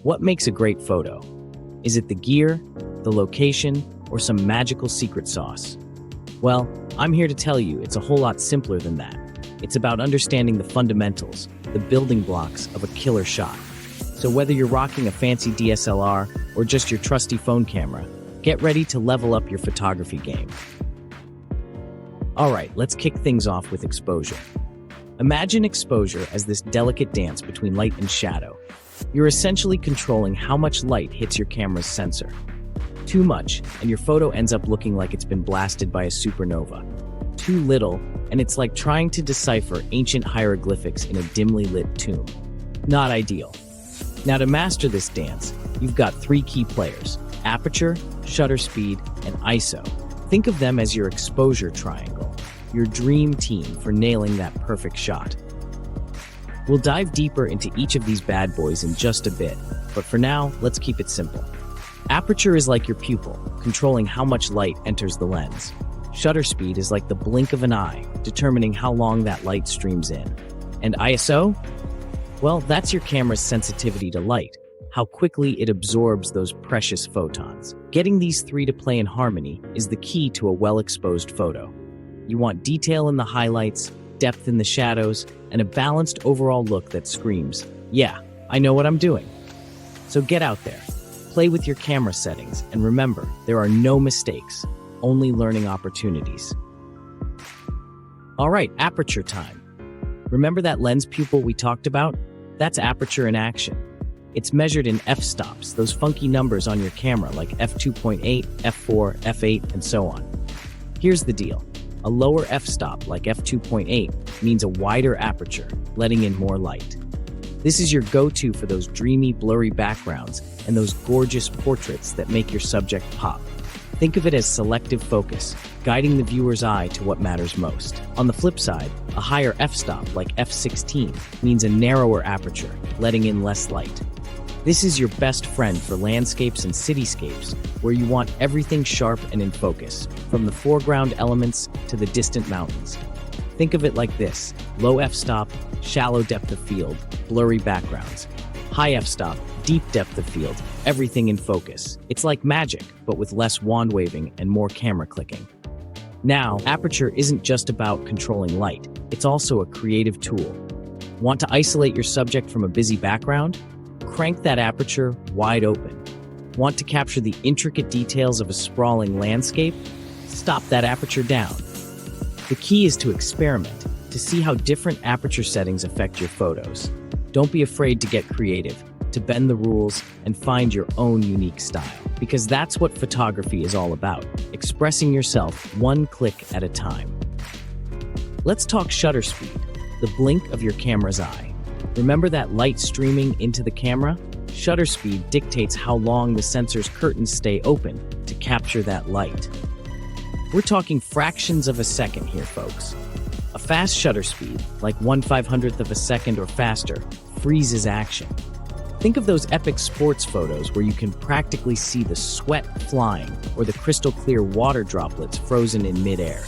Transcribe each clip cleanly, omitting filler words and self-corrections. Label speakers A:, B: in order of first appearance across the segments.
A: What makes a great photo? Is it the gear, the location, or some magical secret sauce? Well, I'm here to tell you it's a whole lot simpler than that. It's about understanding the fundamentals, the building blocks of a killer shot. So whether you're rocking a fancy DSLR or just your trusty phone camera, get ready to level up your photography game. All right, let's kick things off with exposure. Imagine exposure as this delicate dance between light and shadow. You're essentially controlling how much light hits your camera's sensor. Too much, and your photo ends up looking like it's been blasted by a supernova. Too little, and it's like trying to decipher ancient hieroglyphics in a dimly lit tomb. Not ideal. Now, to master this dance, you've got three key players: aperture, shutter speed, and ISO. Think of them as your exposure triangle, your dream team for nailing that perfect shot. We'll dive deeper into each of these bad boys in just a bit, but for now, let's keep it simple. Aperture is like your pupil, controlling how much light enters the lens. Shutter speed is like the blink of an eye, determining how long that light streams in. And ISO? Well, that's your camera's sensitivity to light, how quickly it absorbs those precious photons. Getting these three to play in harmony is the key to a well-exposed photo. You want detail in the highlights, depth in the shadows, and a balanced overall look that screams, "Yeah, I know what I'm doing." So get out there, play with your camera settings, and remember, there are no mistakes, only learning opportunities. All right, aperture time. Remember that lens pupil we talked about? That's aperture in action. It's measured in f-stops, those funky numbers on your camera like f2.8, f4, f8, and so on. Here's the deal. A lower f-stop, like f2.8, means a wider aperture, letting in more light. This is your go-to for those dreamy, blurry backgrounds and those gorgeous portraits that make your subject pop. Think of it as selective focus, guiding the viewer's eye to what matters most. On the flip side, a higher f-stop, like f16, means a narrower aperture, letting in less light. This is your best friend for landscapes and cityscapes, where you want everything sharp and in focus, from the foreground elements to the distant mountains. Think of it like this: low f-stop, shallow depth of field, blurry backgrounds. High f-stop, deep depth of field, everything in focus. It's like magic, but with less wand waving and more camera clicking. Now, aperture isn't just about controlling light, it's also a creative tool. Want to isolate your subject from a busy background? Crank that aperture wide open. Want to capture the intricate details of a sprawling landscape? Stop that aperture down. The key is to experiment, to see how different aperture settings affect your photos. Don't be afraid to get creative, to bend the rules, and find your own unique style. Because that's what photography is all about, expressing yourself one click at a time. Let's talk shutter speed, the blink of your camera's eye. Remember that light streaming into the camera? Shutter speed dictates how long the sensor's curtains stay open to capture that light. We're talking fractions of a second here, folks. A fast shutter speed, like 1/500th of a second or faster, freezes action. Think of those epic sports photos where you can practically see the sweat flying or the crystal clear water droplets frozen in midair.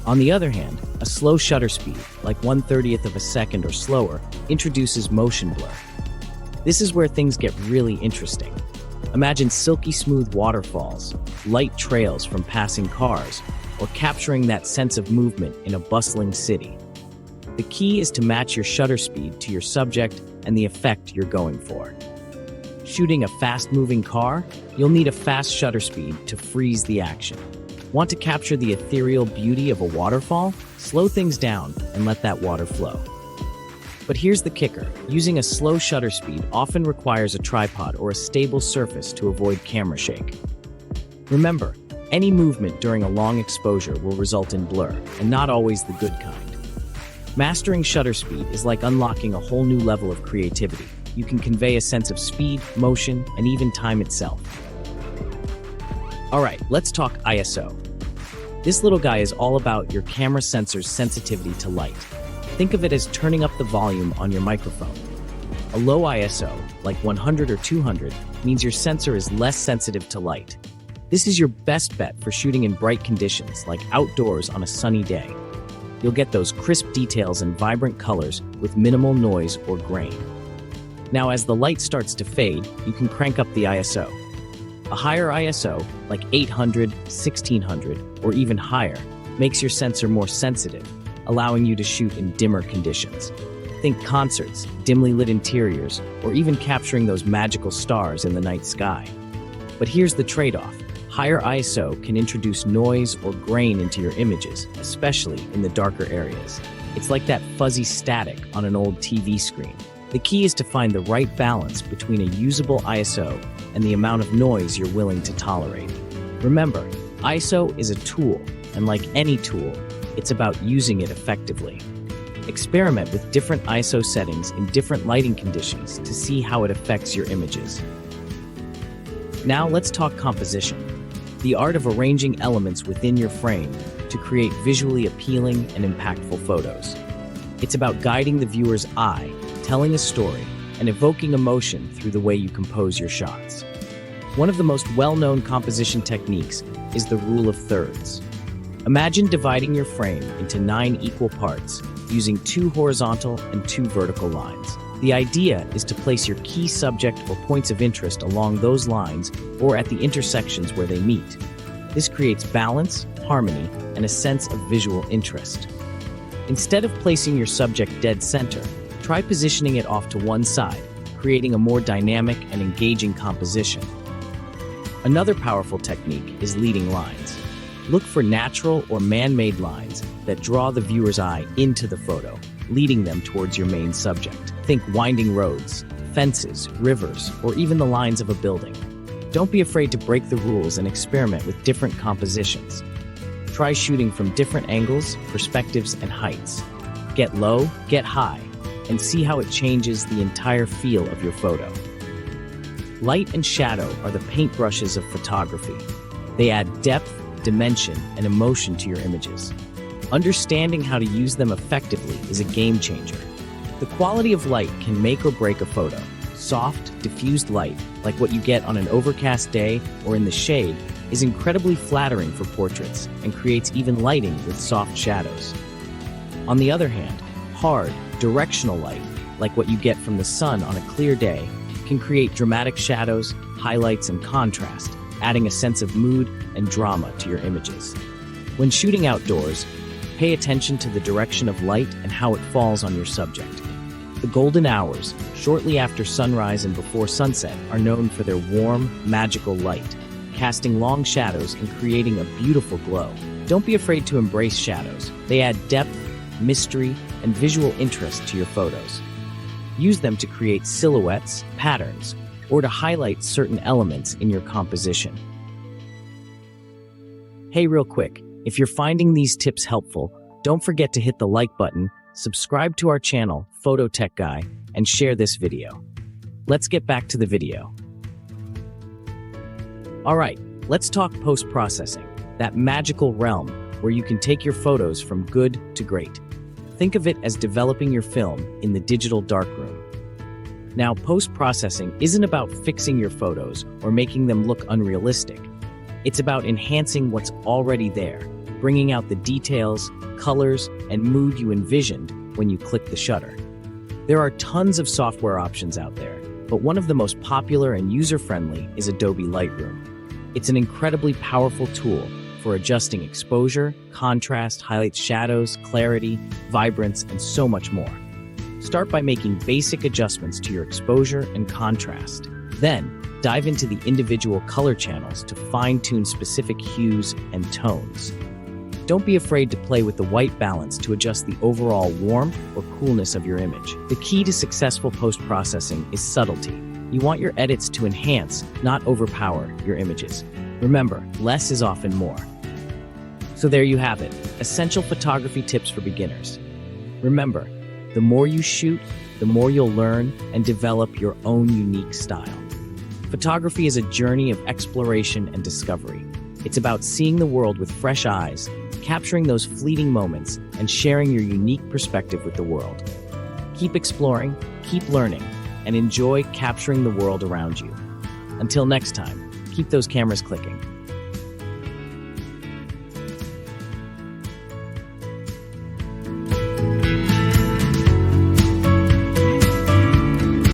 A: On the other hand, a slow shutter speed, like 1/30th of a second or slower, introduces motion blur. This is where things get really interesting. Imagine silky smooth waterfalls, light trails from passing cars, or capturing that sense of movement in a bustling city. The key is to match your shutter speed to your subject and the effect you're going for. Shooting a fast-moving car? You'll need a fast shutter speed to freeze the action. Want to capture the ethereal beauty of a waterfall? Slow things down and let that water flow. But here's the kicker. Using a slow shutter speed often requires a tripod or a stable surface to avoid camera shake. Remember, any movement during a long exposure will result in blur, and not always the good kind. Mastering shutter speed is like unlocking a whole new level of creativity. You can convey a sense of speed, motion, and even time itself. All right, let's talk ISO. This little guy is all about your camera sensor's sensitivity to light. Think of it as turning up the volume on your microphone. A low ISO, like 100 or 200, means your sensor is less sensitive to light. This is your best bet for shooting in bright conditions, like outdoors on a sunny day. You'll get those crisp details and vibrant colors with minimal noise or grain. Now, as the light starts to fade, you can crank up the ISO. A higher ISO, like 800, 1600, or even higher, makes your sensor more sensitive, allowing you to shoot in dimmer conditions. Think concerts, dimly lit interiors, or even capturing those magical stars in the night sky. But here's the trade-off. Higher ISO can introduce noise or grain into your images, especially in the darker areas. It's like that fuzzy static on an old TV screen. The key is to find the right balance between a usable ISO and the amount of noise you're willing to tolerate. Remember, ISO is a tool, and like any tool, it's about using it effectively. Experiment with different ISO settings in different lighting conditions to see how it affects your images. Now let's talk composition, the art of arranging elements within your frame to create visually appealing and impactful photos. It's about guiding the viewer's eye, telling a story, and evoking emotion through the way you compose your shots. One of the most well-known composition techniques is the rule of thirds. Imagine dividing your frame into 9 equal parts using 2 horizontal and 2 vertical lines. The idea is to place your key subject or points of interest along those lines or at the intersections where they meet. This creates balance, harmony, and a sense of visual interest. Instead of placing your subject dead center, try positioning it off to one side, creating a more dynamic and engaging composition. Another powerful technique is leading lines. Look for natural or man-made lines that draw the viewer's eye into the photo, leading them towards your main subject. Think winding roads, fences, rivers, or even the lines of a building. Don't be afraid to break the rules and experiment with different compositions. Try shooting from different angles, perspectives, and heights. Get low, get high, and see how it changes the entire feel of your photo. Light and shadow are the paintbrushes of photography. They add depth, dimension, and emotion to your images. Understanding how to use them effectively is a game changer. The quality of light can make or break a photo. Soft, diffused light, like what you get on an overcast day or in the shade, is incredibly flattering for portraits and creates even lighting with soft shadows. On the other hand, hard, directional light, like what you get from the sun on a clear day, can create dramatic shadows, highlights, and contrast, adding a sense of mood and drama to your images. When shooting outdoors, pay attention to the direction of light and how it falls on your subject. The golden hours, shortly after sunrise and before sunset, are known for their warm, magical light, casting long shadows and creating a beautiful glow. Don't be afraid to embrace shadows. They add depth, mystery, and visual interest to your photos. Use them to create silhouettes, patterns, or to highlight certain elements in your composition. Hey, real quick, if you're finding these tips helpful, don't forget to hit the like button, subscribe to our channel, Photo Tech Guy, and share this video. Let's get back to the video. Alright, let's talk post-processing, that magical realm where you can take your photos from good to great. Think of it as developing your film in the digital darkroom. Now, post-processing isn't about fixing your photos or making them look unrealistic. It's about enhancing what's already there, bringing out the details, colors, and mood you envisioned when you click the shutter. There are tons of software options out there, but one of the most popular and user-friendly is Adobe Lightroom. It's an incredibly powerful tool for adjusting exposure, contrast, highlights, shadows, clarity, vibrance, and so much more. Start by making basic adjustments to your exposure and contrast. Then, dive into the individual color channels to fine-tune specific hues and tones. Don't be afraid to play with the white balance to adjust the overall warmth or coolness of your image. The key to successful post-processing is subtlety. You want your edits to enhance, not overpower, your images. Remember, less is often more. So there you have it, essential photography tips for beginners. Remember, the more you shoot, the more you'll learn and develop your own unique style. Photography is a journey of exploration and discovery. It's about seeing the world with fresh eyes, capturing those fleeting moments, and sharing your unique perspective with the world. Keep exploring, keep learning, and enjoy capturing the world around you. Until next time, keep those cameras clicking.